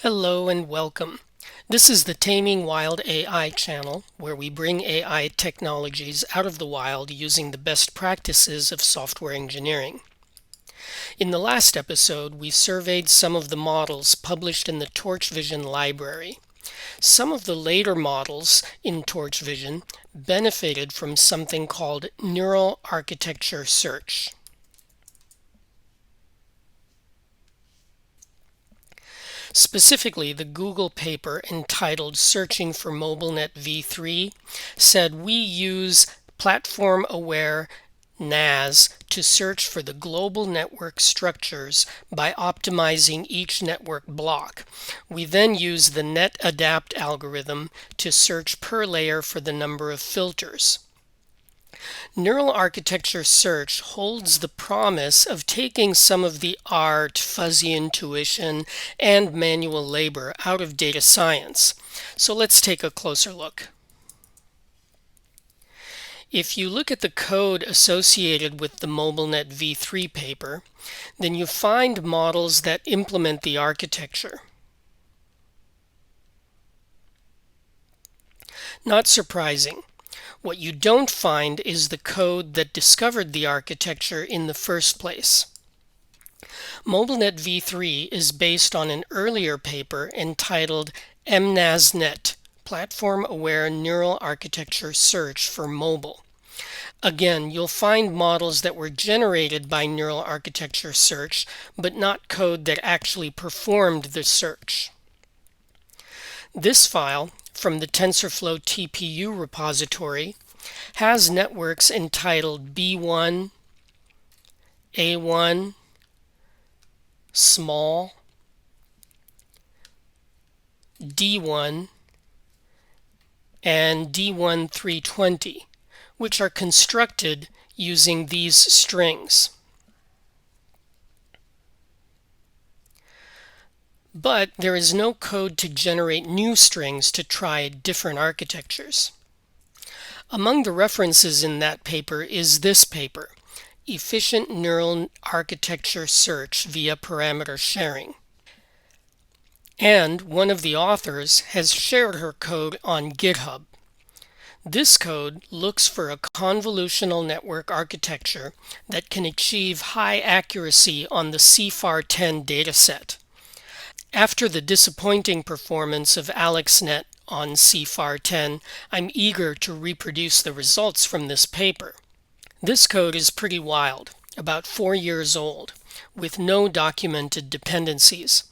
Hello and welcome. This is the Taming Wild AI channel, where we bring AI technologies out of the wild using the best practices of software engineering. In the last episode, we surveyed some of the models published in the TorchVision library. Some of the later models in TorchVision benefited from something called neural architecture search. Specifically, the Google paper entitled Searching for MobileNet v3 said we use platform-aware NAS to search for the global network structures by optimizing each network block. We then use the NetAdapt algorithm to search per layer for the number of filters. Neural architecture search holds the promise of taking some of the art, fuzzy intuition, and manual labor out of data science. So let's take a closer look. If you look at the code associated with the MobileNet v3 paper, then you find models that implement the architecture. Not surprising. What you don't find is the code that discovered the architecture in the first place. MobileNet v3 is based on an earlier paper entitled MNASNet, Platform-Aware Neural Architecture Search for Mobile. Again, you'll find models that were generated by neural architecture search, but not code that actually performed the search. This file from the TensorFlow TPU repository has networks entitled B1, A1, small, D1, and D1 320, which are constructed using these strings. But there is no code to generate new strings to try different architectures. Among the references in that paper is this paper, Efficient Neural Architecture Search via Parameter Sharing. And one of the authors has shared her code on GitHub. This code looks for a convolutional network architecture that can achieve high accuracy on the CFAR10 dataset. After the disappointing performance of AlexNet on CFAR10, I'm eager to reproduce the results from this paper. This code is pretty wild, about 4 years old, with no documented dependencies.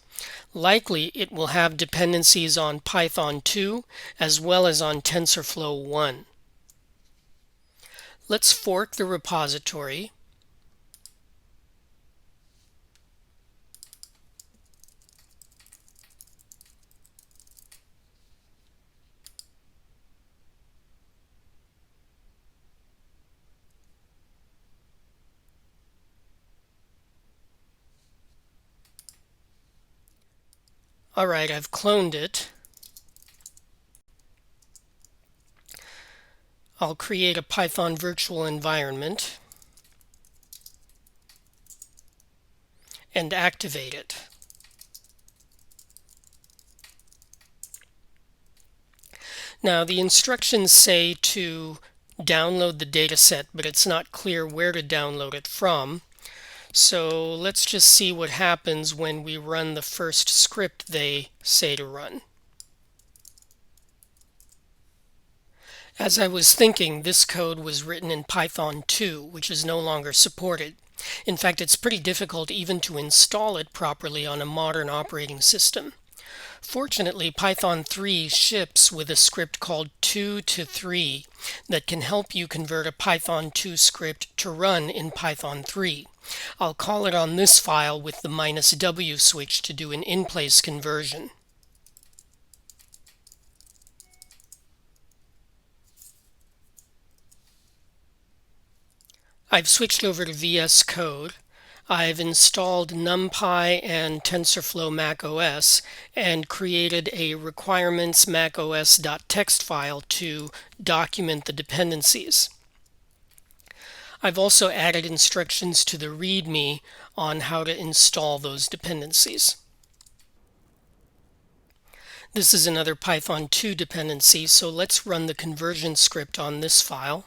Likely it will have dependencies on Python 2 as well as on TensorFlow 1. Let's fork the repository. Alright, I've cloned it. I'll create a Python virtual environment and activate it. Now the instructions say to download the dataset, but it's not clear where to download it from. So let's just see what happens when we run the first script they say to run. As I was thinking, this code was written in Python 2, which is no longer supported. In fact, it's pretty difficult even to install it properly on a modern operating system. Fortunately, Python 3 ships with a script called 2to3 that can help you convert a Python 2 script to run in Python 3. I'll call it on this file with the -w switch to do an in-place conversion. I've switched over to VS Code. I've installed NumPy and TensorFlow macOS and created a requirements macOS.txt file to document the dependencies. I've also added instructions to the README on how to install those dependencies. This is another Python 2 dependency, so let's run the conversion script on this file.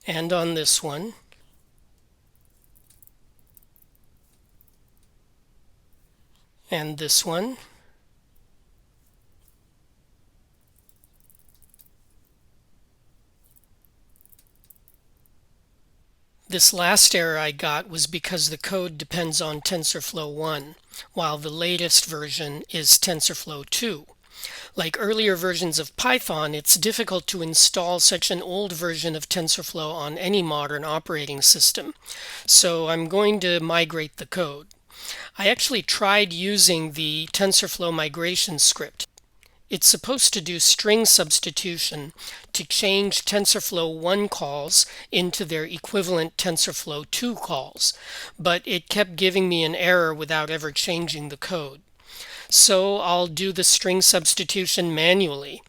And on this one. And this one. This last error I got was because the code depends on TensorFlow 1, while the latest version is TensorFlow 2. Like earlier versions of Python, it's difficult to install such an old version of TensorFlow on any modern operating system. So I'm going to migrate the code. I actually tried using the TensorFlow migration script. It's supposed to do string substitution to change TensorFlow 1 calls into their equivalent TensorFlow 2 calls, but it kept giving me an error without ever changing the code. So I'll do the string substitution manually.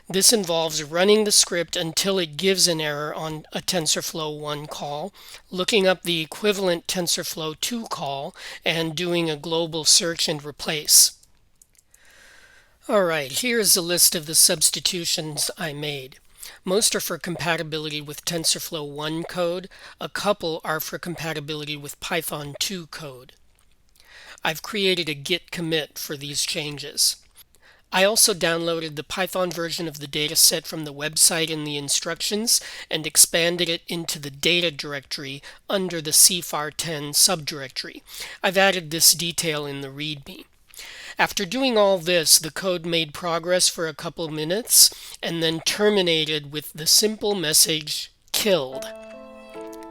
This involves running the script until it gives an error on a TensorFlow 1 call, looking up the equivalent TensorFlow 2 call, and doing a global search and replace. Alright, here's a list of the substitutions I made. Most are for compatibility with TensorFlow 1 code. A couple are for compatibility with Python 2 code. I've created a git commit for these changes. I also downloaded the Python version of the dataset from the website in the instructions and expanded it into the data directory under the cfar10 subdirectory. I've added this detail in the README. After doing all this, the code made progress for a couple minutes and then terminated with the simple message, "killed."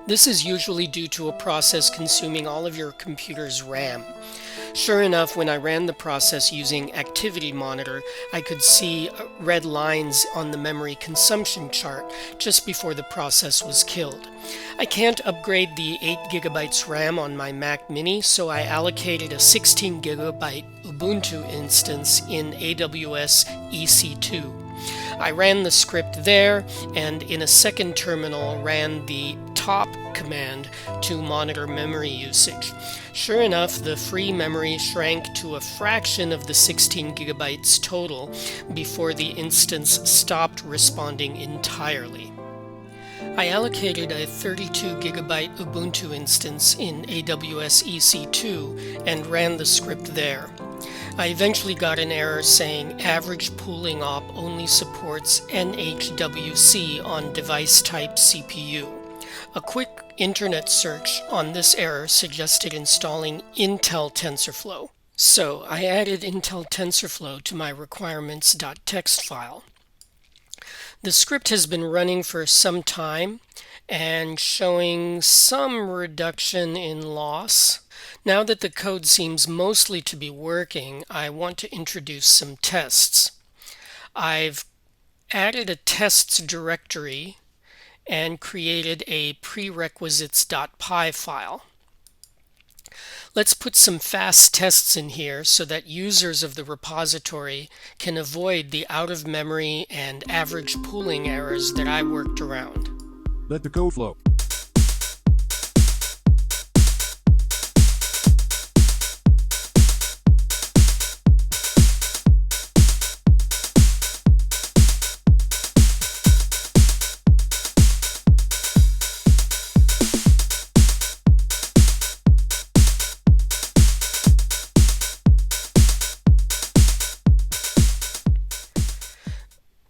This is usually due to a process consuming all of your computer's RAM. Sure enough, when I ran the process using Activity Monitor, I could see red lines on the memory consumption chart just before the process was killed. I can't upgrade the 8 GB RAM on my Mac Mini, so I allocated a 16 GB Ubuntu instance in AWS EC2. I ran the script there, and in a second terminal ran the top command to monitor memory usage. Sure enough, the free memory shrank to a fraction of the 16 gigabytes total before the instance stopped responding entirely. I allocated a 32 gigabyte Ubuntu instance in AWS EC2 and ran the script there. I eventually got an error saying average pooling op only supports NHWC on device type CPU. A quick internet search on this error suggested installing Intel TensorFlow. So I added Intel TensorFlow to my requirements.txt file. The script has been running for some time and showing some reduction in loss. Now that the code seems mostly to be working, I want to introduce some tests. I've added a tests directory and created a prerequisites.py file. Let's put some fast tests in here so that users of the repository can avoid the out-of-memory and average pooling errors that I worked around. Let the code flow.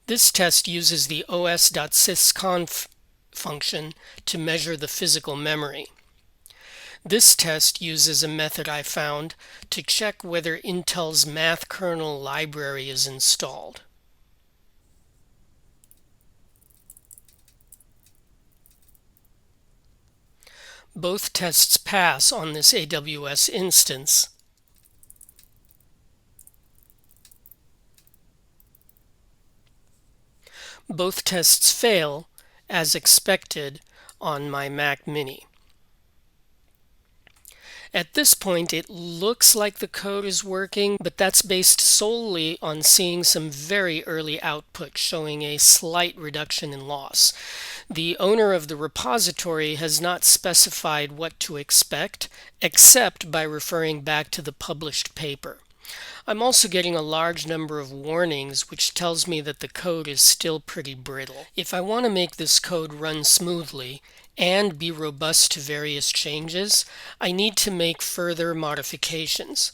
This test uses the os.sysconf function to measure the physical memory. This test uses a method I found to check whether Intel's math kernel library is installed. Both tests pass on this AWS instance. Both tests fail, as expected, on my Mac Mini. At this point, it looks like the code is working, but that's based solely on seeing some very early output showing a slight reduction in loss. The owner of the repository has not specified what to expect, except by referring back to the published paper. I'm also getting a large number of warnings, which tells me that the code is still pretty brittle. If I want to make this code run smoothly and be robust to various changes, I need to make further modifications.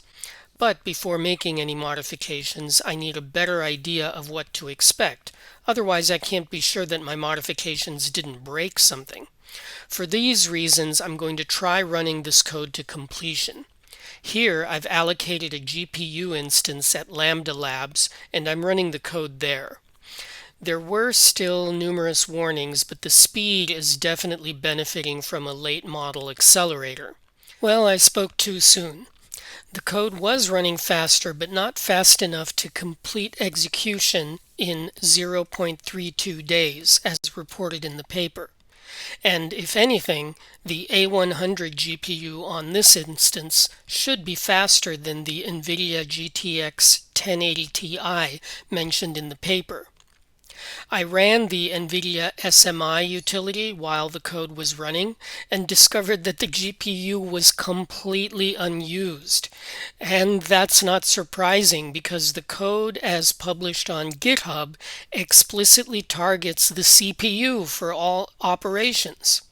But before making any modifications, I need a better idea of what to expect. Otherwise, I can't be sure that my modifications didn't break something. For these reasons, I'm going to try running this code to completion. Here, I've allocated a GPU instance at Lambda Labs, and I'm running the code there. There were still numerous warnings, but the speed is definitely benefiting from a late model accelerator. Well, I spoke too soon. The code was running faster, but not fast enough to complete execution in 0.32 days, as reported in the paper. And if anything, the A100 GPU on this instance should be faster than the NVIDIA GTX 1080 Ti mentioned in the paper. I ran the NVIDIA SMI utility while the code was running and discovered that the GPU was completely unused. And that's not surprising because the code as published on GitHub explicitly targets the CPU for all operations.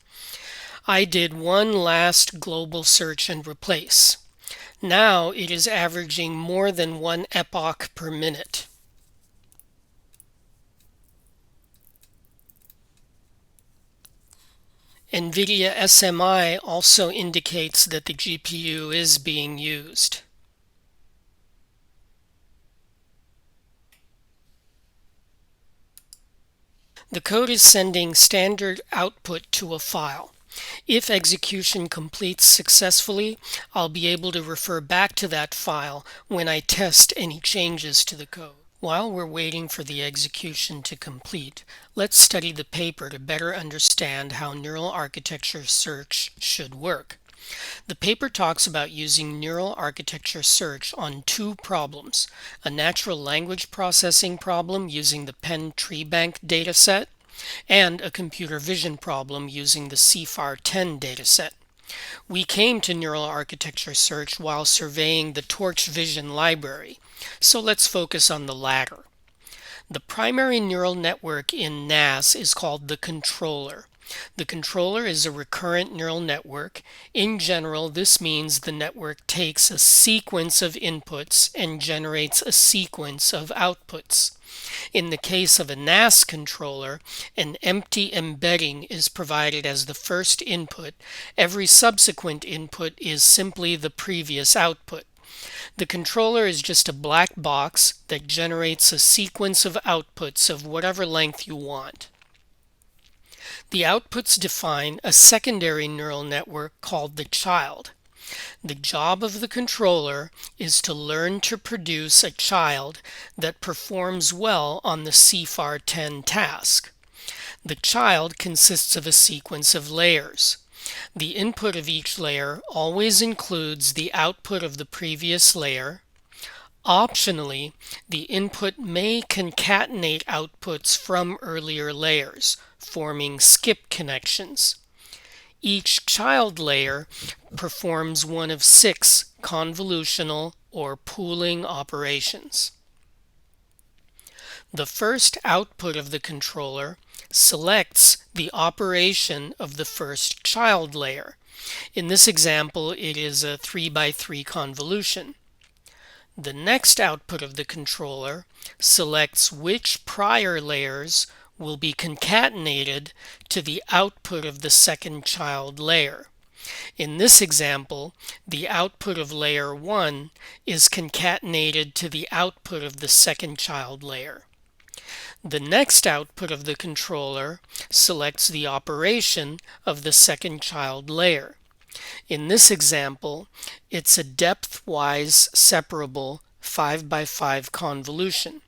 I did one last global search and replace. Now it is averaging more than 1 epoch per minute. NVIDIA SMI also indicates that the GPU is being used. The code is sending standard output to a file. If execution completes successfully, I'll be able to refer back to that file when I test any changes to the code. While we're waiting for the execution to complete, let's study the paper to better understand how neural architecture search should work. The paper talks about using neural architecture search on two problems: a natural language processing problem using the Penn Tree Bank dataset, and a computer vision problem using the CIFAR-10 dataset. We came to neural architecture search while surveying the Torch Vision library, so let's focus on the latter. The primary neural network in NAS is called the controller. The controller is a recurrent neural network. In general, this means the network takes a sequence of inputs and generates a sequence of outputs. In the case of a NAS controller, an empty embedding is provided as the first input. Every subsequent input is simply the previous output. The controller is just a black box that generates a sequence of outputs of whatever length you want. The outputs define a secondary neural network called the child. The job of the controller is to learn to produce a child that performs well on the CIFAR-10 task. The child consists of a sequence of layers. The input of each layer always includes the output of the previous layer. Optionally, the input may concatenate outputs from earlier layers, forming skip connections. Each child layer performs one of 6 convolutional or pooling operations. The first output of the controller selects the operation of the first child layer. In this example, it is a 3x3 convolution. The next output of the controller selects which prior layers will be concatenated to the output of the second child layer. In this example, the output of layer 1 is concatenated to the output of the second child layer. The next output of the controller selects the operation of the second child layer. In this example, it's a depth-wise separable 5x5 convolution.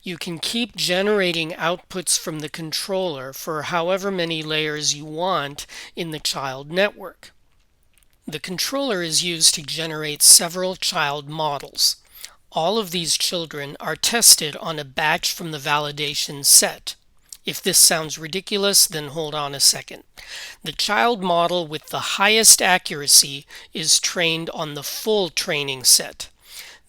You can keep generating outputs from the controller for however many layers you want in the child network. The controller is used to generate several child models. All of these children are tested on a batch from the validation set. If this sounds ridiculous, then hold on a second. The child model with the highest accuracy is trained on the full training set.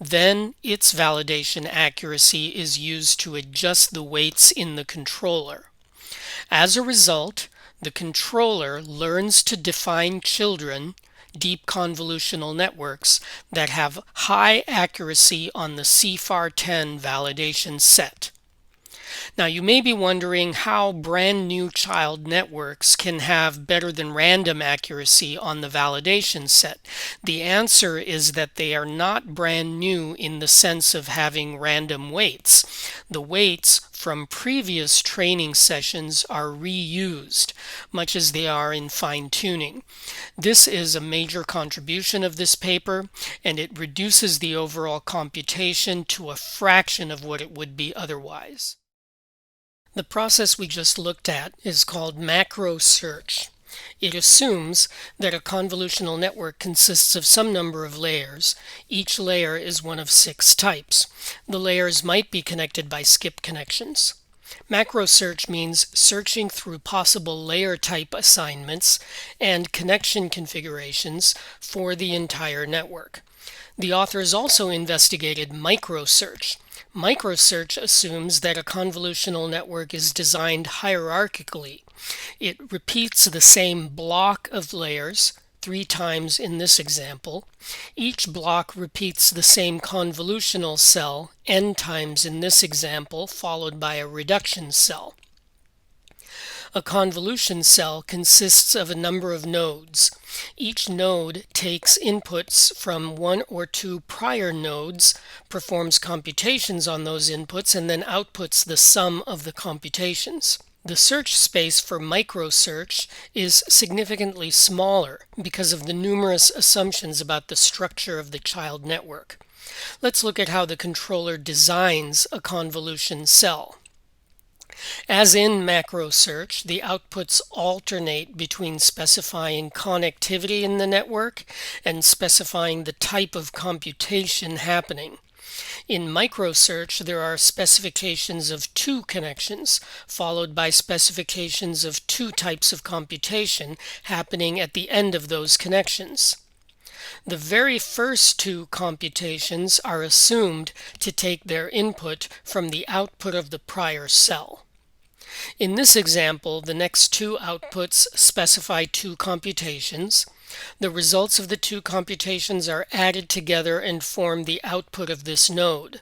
Then its validation accuracy is used to adjust the weights in the controller. As a result, the controller learns to define children, deep convolutional networks, that have high accuracy on the CFAR10 validation set. Now you may be wondering how brand new child networks can have better than random accuracy on the validation set. The answer is that they are not brand new in the sense of having random weights. The weights from previous training sessions are reused, much as they are in fine-tuning. This is a major contribution of this paper, and it reduces the overall computation to a fraction of what it would be otherwise. The process we just looked at is called macro search. It assumes that a convolutional network consists of some number of layers. Each layer is one of 6 types. The layers might be connected by skip connections. Macro search means searching through possible layer type assignments and connection configurations for the entire network. The authors also investigated microsearch. Microsearch assumes that a convolutional network is designed hierarchically. It repeats the same block of layers 3 times in this example. Each block repeats the same convolutional cell n times in this example, followed by a reduction cell. A convolution cell consists of a number of nodes. Each node takes inputs from 1 or 2 prior nodes, performs computations on those inputs, and then outputs the sum of the computations. The search space for microsearch is significantly smaller because of the numerous assumptions about the structure of the child network. Let's look at how the controller designs a convolution cell. As in macro search, the outputs alternate between specifying connectivity in the network and specifying the type of computation happening. In micro search, there are specifications of 2 connections, followed by specifications of 2 types of computation happening at the end of those connections. The very first 2 computations are assumed to take their input from the output of the prior cell. In this example, the next 2 outputs specify 2 computations. The results of the 2 computations are added together and form the output of this node.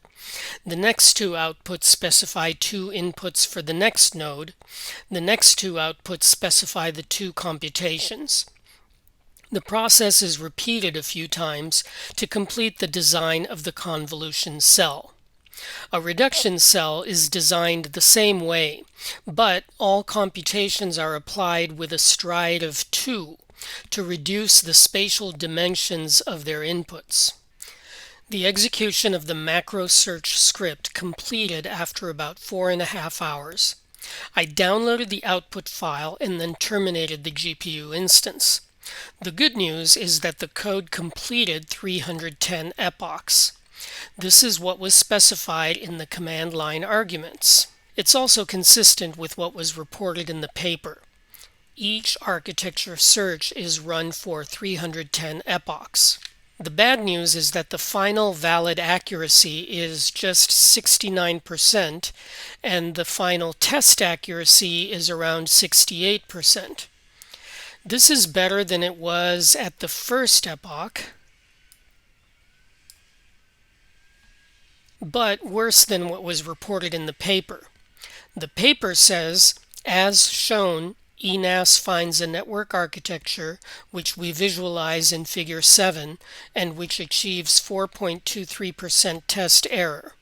The next 2 outputs specify 2 inputs for the next node. The next 2 outputs specify the 2 computations. The process is repeated a few times to complete the design of the convolution cell. A reduction cell is designed the same way, but all computations are applied with a stride of 2 to reduce the spatial dimensions of their inputs. The execution of the macro search script completed after about 4.5 hours. I downloaded the output file and then terminated the GPU instance. The good news is that the code completed 310 epochs. This is what was specified in the command line arguments. It's also consistent with what was reported in the paper. Each architecture search is run for 310 epochs. The bad news is that the final valid accuracy is just 69%, and the final test accuracy is around 68%. This is better than it was at the first epoch, but worse than what was reported in the paper. The paper says, as shown, ENAS finds a network architecture which we visualize in Figure 7 and which achieves 4.23% test error.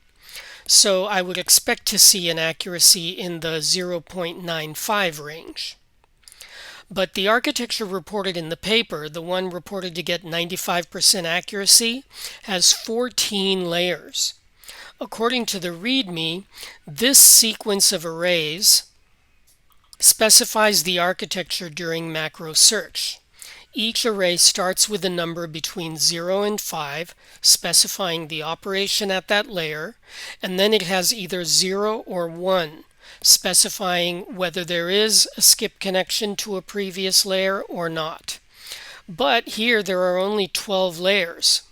So I would expect to see an accuracy in the 0.95 range. But the architecture reported in the paper, the one reported to get 95% accuracy, has 14 layers. According to the README, this sequence of arrays specifies the architecture during macro search. Each array starts with a number between 0 and 5, specifying the operation at that layer, and then it has either 0 or 1, specifying whether there is a skip connection to a previous layer or not. But here there are only 12 layers.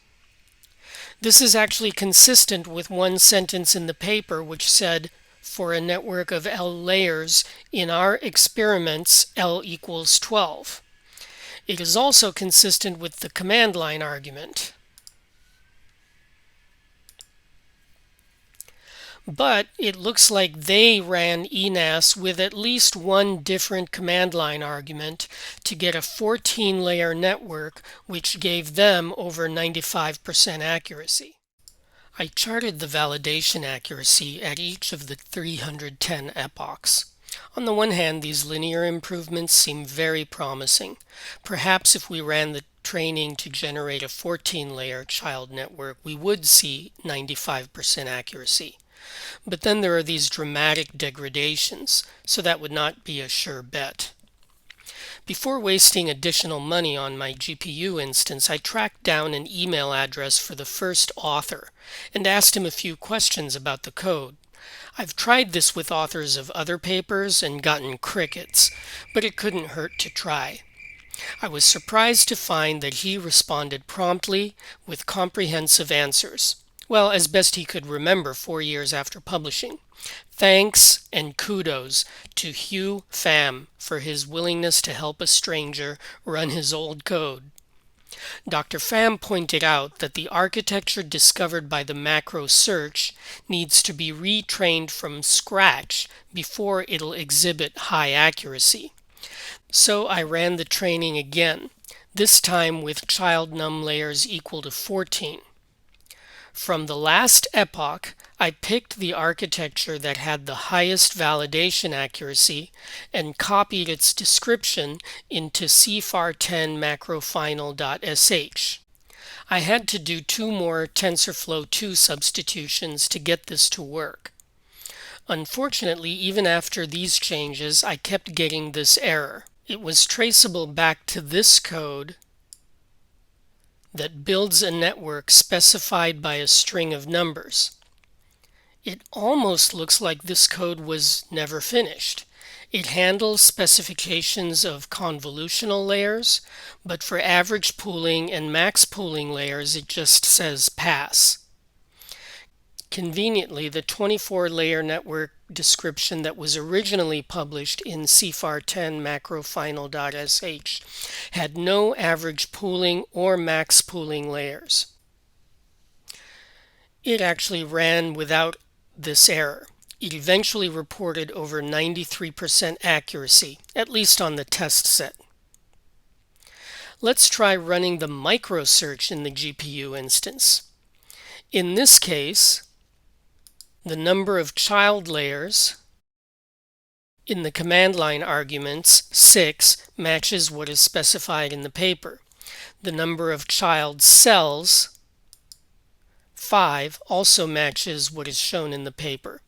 This is actually consistent with one sentence in the paper which said, for a network of L layers, in our experiments, L equals 12. It is also consistent with the command line argument. But it looks like they ran ENAS with at least one different command line argument to get a 14-layer network, which gave them over 95% accuracy. I charted the validation accuracy at each of the 310 epochs. On the one hand, these linear improvements seem very promising. Perhaps if we ran the training to generate a 14-layer child network, we would see 95% accuracy. But then there are these dramatic degradations, so that would not be a sure bet. Before wasting additional money on my GPU instance, I tracked down an email address for the first author and asked him a few questions about the code. I've tried this with authors of other papers and gotten crickets, but it couldn't hurt to try. I was surprised to find that he responded promptly with comprehensive answers. Well, as best he could remember 4 years after publishing. Thanks and kudos to Hugh Pham for his willingness to help a stranger run his old code. Dr. Pham pointed out that the architecture discovered by the macro search needs to be retrained from scratch before it'll exhibit high accuracy. So I ran the training again, this time with child num layers equal to 14. From the last epoch, I picked the architecture that had the highest validation accuracy and copied its description into cfar10 macrofinal.sh. I had to do 2 more TensorFlow 2 substitutions to get this to work. Unfortunately, even after these changes, I kept getting this error. It was traceable back to this code that builds a network specified by a string of numbers. It almost looks like this code was never finished. It handles specifications of convolutional layers, but for average pooling and max pooling layers, it just says pass. Conveniently, the 24-layer network description that was originally published in cfar10 macrofinal.sh had no average pooling or max pooling layers. It actually ran without this error. It eventually reported over 93% accuracy, at least on the test set. Let's try running the micro search in the GPU instance. In this case, the number of child layers in the command line arguments, 6, matches what is specified in the paper. The number of child cells, 5, also matches what is shown in the paper.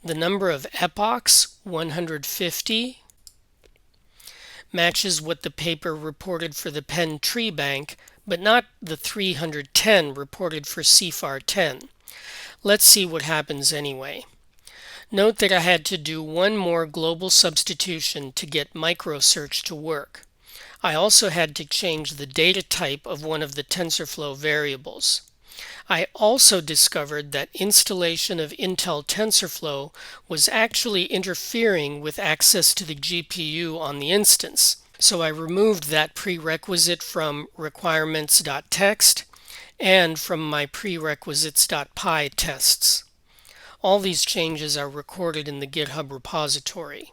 The number of epochs, 150, matches what the paper reported for the Penn tree bank, but not the 310 reported for cfar10. Let's see what happens anyway. Note that I had to do 1 more global substitution to get microsearch to work. I also had to change the data type of one of the TensorFlow variables. I also discovered that installation of Intel TensorFlow was actually interfering with access to the GPU on the instance. So I removed that prerequisite from requirements.txt and from my prerequisites.py tests. All these changes are recorded in the GitHub repository.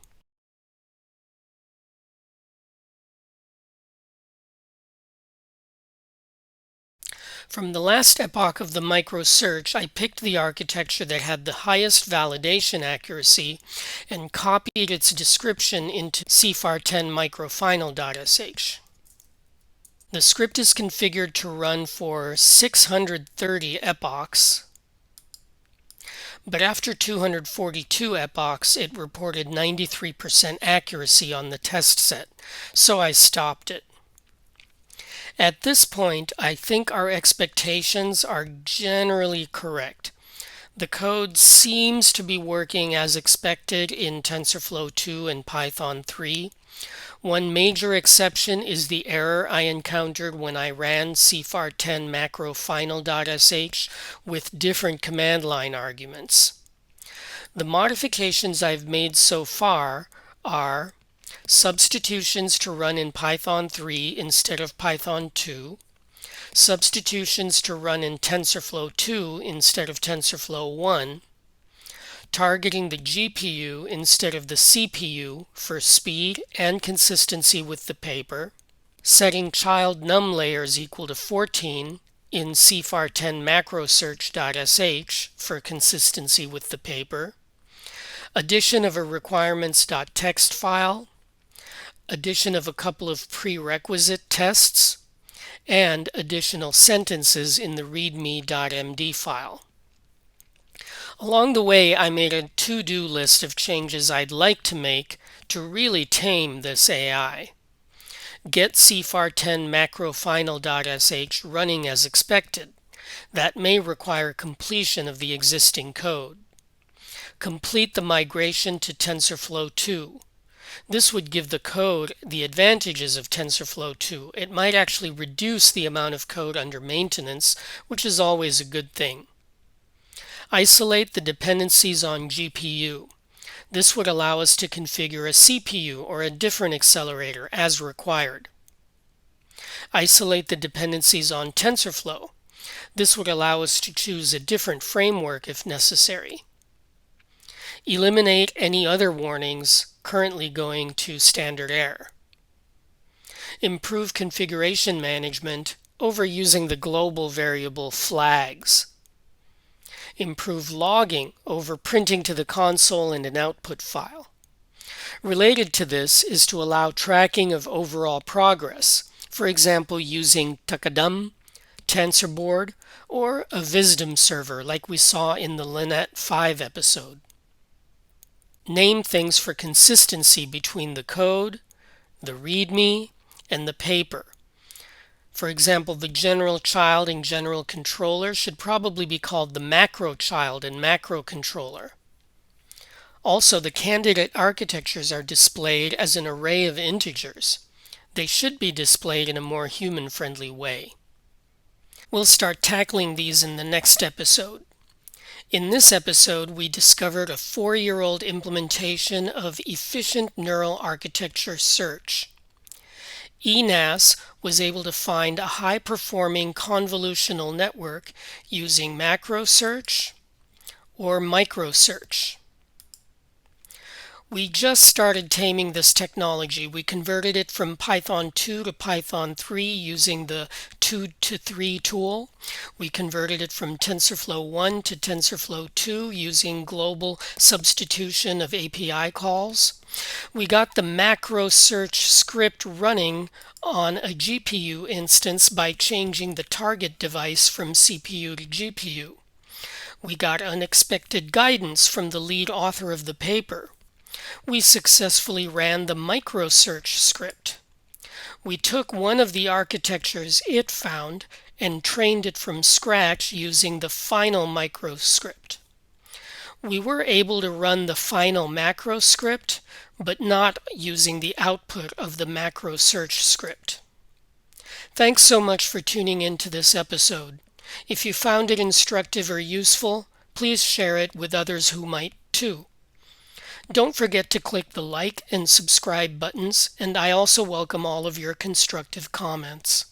From the last epoch of the micro search, I picked the architecture that had the highest validation accuracy and copied its description into cfar10 macrofinal.sh. The script is configured to run for 630 epochs, but after 242 epochs, it reported 93% accuracy on the test set, so I stopped it. At this point, I think our expectations are generally correct. The code seems to be working as expected in TensorFlow 2 and Python 3. One major exception is the error I encountered when I ran cfar10 macro final.sh with different command line arguments. The modifications I've made so far are substitutions to run in Python 3 instead of Python 2, substitutions to run in TensorFlow 2 instead of TensorFlow 1, targeting the GPU instead of the CPU for speed and consistency with the paper, setting child num layers equal to 14 in cfar10 macrosearch.sh for consistency with the paper, addition of a requirements.txt file, addition of a couple of prerequisite tests, and additional sentences in the readme.md file. Along the way, I made a to-do list of changes I'd like to make to really tame this AI. Get cfar10 macrofinal.sh running as expected. That may require completion of the existing code. Complete the migration to TensorFlow 2. This would give the code the advantages of TensorFlow 2. It might actually reduce the amount of code under maintenance, which is always a good thing. Isolate the dependencies on GPU. This would allow us to configure a CPU or a different accelerator as required. Isolate the dependencies on TensorFlow. This would allow us to choose a different framework if necessary. Eliminate any other warnings currently going to standard error. Improve configuration management over using the global variable flags. Improve logging over printing to the console and an output file. Related to this is to allow tracking of overall progress, for example using Takadam, TensorBoard, or a Wisdom server like we saw in the Linnet 5 episode. Name things for consistency between the code, the README, and the paper. For example, the general child and general controller should probably be called the macro child and macro controller. Also, the candidate architectures are displayed as an array of integers. They should be displayed in a more human-friendly way. We'll start tackling these in the next episode. In this episode, we discovered a 4-year-old implementation of efficient neural architecture search. ENAS was able to find a high-performing convolutional network using macro search or micro search. We just started taming this technology. We converted it from Python 2 to Python 3 using the 2 to 3 tool. We converted it from TensorFlow 1 to TensorFlow 2 using global substitution of API calls. We got the macro search script running on a GPU instance by changing the target device from CPU to GPU. We got unexpected guidance from the lead author of the paper. We successfully ran the microsearch script. We took one of the architectures it found and trained it from scratch using the final micro script. We were able to run the final macro script, but not using the output of the macro search script. Thanks so much for tuning in to this episode. If you found it instructive or useful, please share it with others who might too. Don't forget to click the like and subscribe buttons, and I also welcome all of your constructive comments.